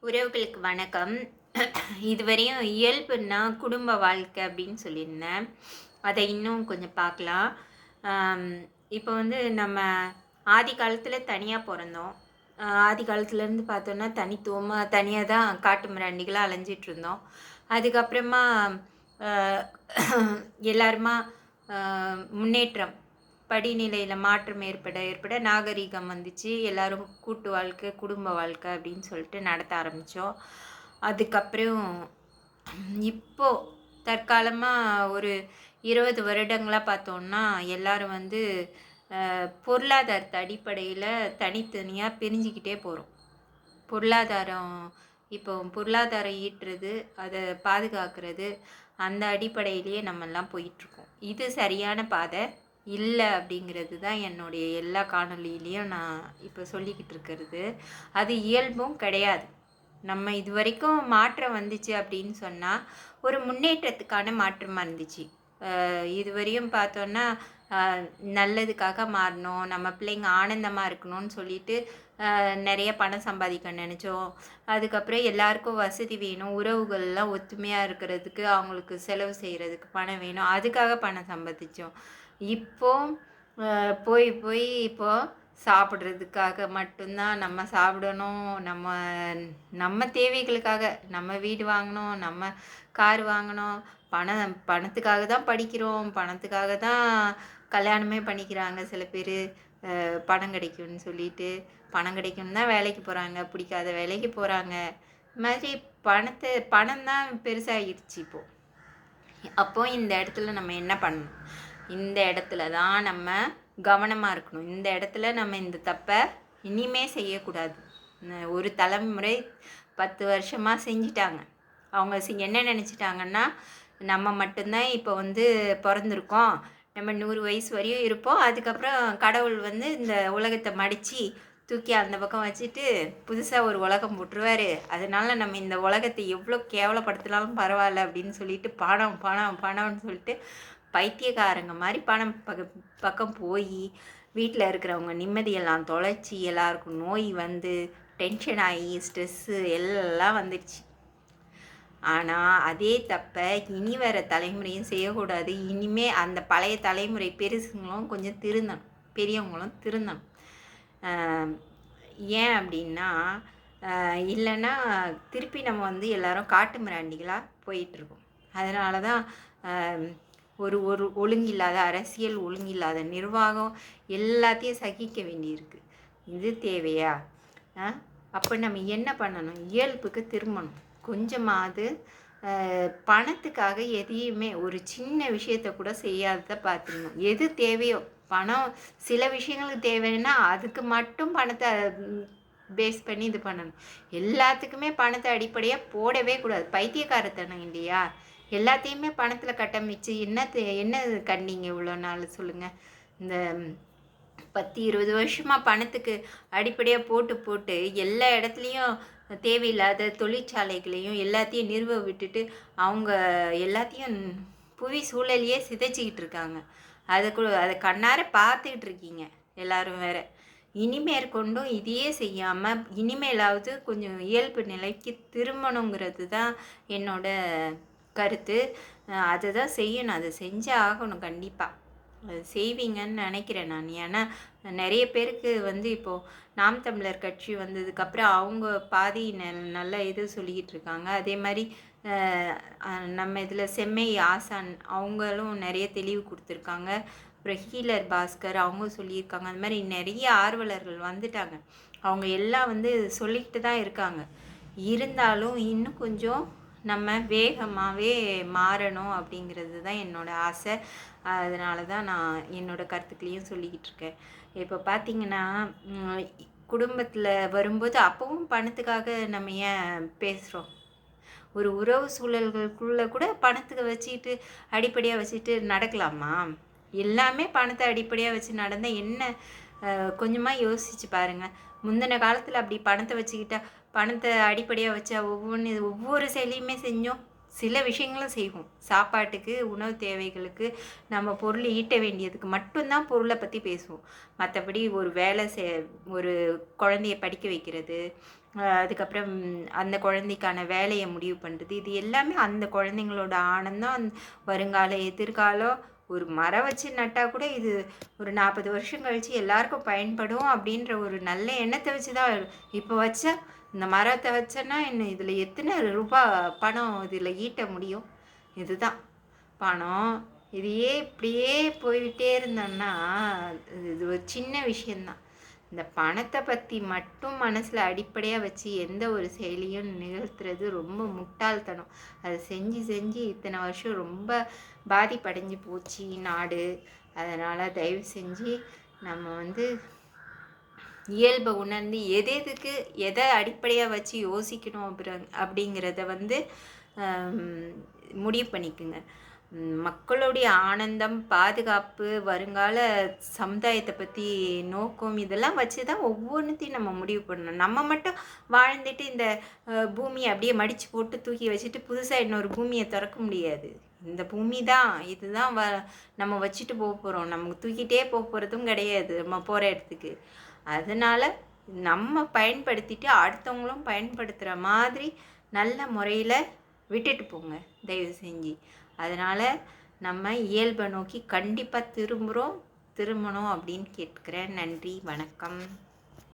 உறவுகளுக்கு வணக்கம். இதுவரையும் இயல்புன்னா குடும்ப வாழ்க்கை அப்படின்னு சொல்லியிருந்தேன். அதை இன்னும் கொஞ்சம் பார்க்கலாம். ஆம், இப்போ வந்து நம்ம ஆதி காலத்தில் தனியாக பிறந்தோம். ஆதி காலத்துலேருந்து பார்த்தோன்னா தனித்துவமாக தனியாக தான் காட்டு மிராண்டிகளாக அலைஞ்சிட்டு இருந்தோம். அதுக்கப்புறமா அஹ், எல்லாருமா முன்னேற்றம் படிநிலையில் மாற்றம் ஏற்பட ஏற்பட நாகரீகம் வந்துச்சு. எல்லாரும் கூட்டு வாழ்க்கை குடும்ப வாழ்க்கை அப்படின்னு சொல்லிட்டு நடத்த ஆரம்பித்தோம். அதுக்கப்புறம் இப்போ தற்காலமாக ஒரு 20 வருடங்களாக பார்த்தோன்னா எல்லாரும் வந்து பொருளாதாரத்து அடிப்படையில் தனித்தனியாக பிரிஞ்சுக்கிட்டே போகிறோம். பொருளாதாரம் இப்போ பொருளாதாரம் ஈட்டுறது, அதை பாதுகாக்கிறது, அந்த அடிப்படையிலேயே நம்மெல்லாம் போயிட்டுருக்கோம். இது சரியான பாதை இல்லை அப்படிங்கிறது தான் என்னுடைய எல்லா காணொலியிலையும் நான் இப்போ சொல்லிக்கிட்டு இருக்கிறது. அது இயல்பும் கிடையாது. நம்ம இது வரைக்கும் மாற்றம் வந்துச்சு அப்படின்னு சொன்னால் ஒரு முன்னேற்றத்துக்கான மாற்றமாக இருந்துச்சு. இதுவரையும் பார்த்தோன்னா நல்லதுக்காக மாறணும், நம்ம பிள்ளைங்க ஆனந்தமாக இருக்கணும்னு சொல்லிட்டு நிறைய பணம் சம்பாதிக்க நினச்சோம். அதுக்கப்புறம் எல்லாருக்கும் வசதி வேணும், உறவுகள்லாம் ஒத்துமையாக இருக்கிறதுக்கு அவங்களுக்கு செலவு செய்கிறதுக்கு பணம் வேணும், அதுக்காக பணம் சம்பாதிச்சோம். இப்போ போய் போய் இப்போ சாப்பிட்றதுக்காக மட்டும்தான் நம்ம சாப்பிடணும், நம்ம நம்ம தேவைகளுக்காக நம்ம வீடு வாங்கணும், நம்ம கார் வாங்கணும், பணத்துக்காக தான் படிக்கிறோம், பணத்துக்காக தான் கல்யாணமே பண்ணிக்கிறாங்க சில பேர். பணம் கிடைக்கும்னு சொல்லிட்டு பணம் கிடைக்கும்னு தான் வேலைக்கு போகிறாங்க, பிடிக்காத வேலைக்கு போகிறாங்க. இது மாதிரி பணம் தான் பெருசாகிடுச்சு இப்போது. அப்போ இந்த இடத்துல நம்ம என்ன பண்ணணும்? இந்த இடத்துல தான் நம்ம கவனமாக இருக்கணும். இந்த இடத்துல நம்ம இந்த தப்பை இனிமே செய்யக்கூடாது. ஒரு தலைமுறை 10 வருஷமாக செஞ்சிட்டாங்க. அவங்க என்ன நினச்சிட்டாங்கன்னா, நம்ம மட்டும்தான் இப்போ வந்து பிறந்திருக்கோம், நம்ம 100 வயசு வரையும் இருப்போம், அதுக்கப்புறம் கடவுள் வந்து இந்த உலகத்தை மடித்து தூக்கி அந்த பக்கம் வச்சுட்டு புதுசாக ஒரு உலகம் போட்டுருவார், அதனால் நம்ம இந்த உலகத்தை எவ்வளோ கேவலப்படுத்தினாலும் பரவாயில்ல அப்படின்னு சொல்லிட்டு பணம் பணம் பணம்னு சொல்லிட்டு பைத்தியக்காரங்க மாதிரி பணம் பக்கம் போய் வீட்டில் இருக்கிறவங்க நிம்மதியெல்லாம் தொலைச்சி எல்லாருக்கும் நோய் வந்து டென்ஷன் ஆகி ஸ்ட்ரெஸ்ஸு எல்லாம் வந்துடுச்சு. ஆனால் அதே தப்பை இனி வர தலைமுறையும் செய்யக்கூடாது. இனிமே அந்த பழைய தலைமுறை பெருசுங்களும் கொஞ்சம் திருந்தணும், பெரியவங்களும் திருந்தணும். ஏன் அப்படின்னா இல்லைன்னா திருப்பி நம்ம வந்து எல்லாரும் காட்டு மிராண்டிகளாக போயிட்டுருக்கோம். அதனால தான் ஒரு ஒரு ஒழுங்கில்லாத அரசியல், ஒழுங்கில்லாத நிர்வாகம் எல்லாத்தையும் சகிக்க வேண்டியிருக்கு. இது தேவையா? அப்போ நம்ம என்ன பண்ணணும்? இயல்புக்கு திரும்பணும். கொஞ்சமாவது பணத்துக்காக எதையுமே ஒரு சின்ன விஷயத்த கூட செய்யாததை பார்த்துக்கணும். எது தேவையோ, பணம் சில விஷயங்களுக்கு தேவைன்னா அதுக்கு மட்டும் பணத்தை பேஸ் பண்ணி இது பண்ணணும். எல்லாத்துக்குமே பணத்தை அடிப்படையாக போடவே கூடாது. பைத்தியக்காரத்தனம் இல்லையா? எல்லாத்தையுமே பணத்தில் கட்டமைச்சு என்ன கண்டீங்க இவ்வளோ நாள் சொல்லுங்கள்? இந்த 10-20 வருஷமாக பணத்துக்கு அடிப்படையாக போட்டு போட்டு எல்லா இடத்துலையும் தேவையில்லாத தொழிற்சாலைகளையும் எல்லாத்தையும் நிறுவ விட்டுட்டு அவங்க எல்லாத்தையும் புவி சூழலையே சிதைச்சிக்கிட்டு இருக்காங்க. அதை கண்ணார பார்த்துக்கிட்டு இருக்கீங்க எல்லாரும் வேற. இனிமேற்கொண்டும் இதையே செய்யாமல் இனிமேலாவது கொஞ்சம் இயல்பு நிலைக்கு திரும்பணுங்கிறது தான் என்னோட கருத்து. அதை தான் செய்யணும், அதை செஞ்சே ஆகணும் கண்டிப்பாக. அது செய்வீங்கன்னு நினைக்கிறேன் நான். ஏன்னா நிறைய பேருக்கு வந்து இப்போது நாம் தமிழர் கட்சி வந்ததுக்கப்புறம் அவங்க பாதி நல்ல இது சொல்லிக்கிட்டு இருக்காங்க. அதே மாதிரி நம்ம இதில் செம்மை ஆசான் அவங்களும் நிறைய தெளிவு கொடுத்துருக்காங்க. அப்புறம் ஹீலர் பாஸ்கர் அவங்க சொல்லியிருக்காங்க. அந்த மாதிரி நிறைய ஆர்வலர்கள் வந்துட்டாங்க. அவங்க எல்லாம் வந்து சொல்லிக்கிட்டு தான் இருக்காங்க. இருந்தாலும் இன்னும் கொஞ்சம் நம்ம வேகமாகவே மாறணும் அப்படிங்கிறது தான் என்னோடய ஆசை. அதனால தான் நான் என்னோடய கருத்துக்களையும் சொல்லிக்கிட்டு இருக்கேன். இப்போ பார்த்திங்கன்னா குடும்பத்தில் வரும்போது அப்பவும் பணத்துக்காக நம்ம ஏன் பேசுகிறோம்? ஒரு உறவு சூழல்களுக்குள்ளே கூட பணத்துக்கு வச்சுக்கிட்டு அடிப்படையாக வச்சுட்டு நடக்கலாமா? எல்லாமே பணத்தை அடிப்படையாக வச்சு நடந்தால் என்ன? கொஞ்சமாக யோசிச்சு பாருங்கள். முந்தின காலத்தில் அப்படி பணத்தை வச்சுக்கிட்டா, பணத்தை அடிப்படையாக வச்சா ஒவ்வொரு செயலையுமே செஞ்சோம். சில விஷயங்களும் செய்வோம். சாப்பாட்டுக்கு, உணவு தேவைகளுக்கு, நம்ம பொருள் ஈட்ட வேண்டியதுக்கு மட்டும்தான் பொருளை பற்றி பேசுவோம். மற்றபடி ஒரு வேலை ஒரு குழந்தைய படிக்க வைக்கிறது, அதுக்கப்புறம் அந்த குழந்தைக்கான வேலையை முடிவு பண்ணுறது, இது எல்லாமே அந்த குழந்தைங்களோட ஆனந்தம். வருங்கால எதிர்காலம் ஒரு மரம் வச்சு நட்டால் கூட இது ஒரு 40 வருஷம் கழித்து எல்லாருக்கும் பயன்படும் அப்படின்ற ஒரு நல்ல எண்ணத்தை வச்சு தான். இப்போ வச்சா இந்த மரத்தை வச்சேன்னா என்ன இதில் எத்தனை ரூபா பணம் இதில் ஈட்ட முடியும்? இதுதான் பணம். இதையே இப்படியே போய்கிட்டே இருந்தோம்னா இது ஒரு சின்ன விஷயந்தான். இந்த பணத்தை பற்றி மட்டும் மனசில் அடிப்படையாக வச்சு எந்த ஒரு செயலியும் நிகழ்த்துறது ரொம்ப முட்டாள்தனம். அதை செஞ்சு செஞ்சு இத்தனை வருஷம் ரொம்ப பாதிப்படைஞ்சு போச்சு நாடு. அதனால் தயவு செஞ்சு நம்ம வந்து இயல்பை உணர்ந்து எதுக்கு எதை அடிப்படையாக வச்சு யோசிக்கணும் அப்படிங்கிறத வந்து முடிவு பண்ணிக்குங்க. மக்களுடைய ஆனந்தம், பாதுகாப்பு, வருங்கால சமுதாயத்தை பற்றி நோக்கம் இதெல்லாம் வச்சு தான் ஒவ்வொன்றுத்தையும் நம்ம முடிவு பண்ணணும். நம்ம மட்டும் வாழ்ந்துட்டு இந்த பூமியை அப்படியே மடித்து போட்டு தூக்கி வச்சுட்டு புதுசாக இன்னொரு பூமியை திறக்க முடியாது. இந்த பூமி தான், இதுதான் நம்ம வச்சுட்டு போக போகிறோம். நமக்கு தூக்கிட்டே போக போகிறதும் கிடையாது நம்ம போகிற இடத்துக்கு. அதனால் நம்ம பயன்படுத்திட்டு அடுத்தவங்களும் பயன்படுத்துகிற மாதிரி நல்ல முறையில் விட்டுட்டு போங்க தயவு செஞ்சு. அதனால் நம்ம இயல்பை நோக்கி கண்டிப்பாக திரும்பணும் அப்படின்னு கேட்குறேன். நன்றி, வணக்கம்.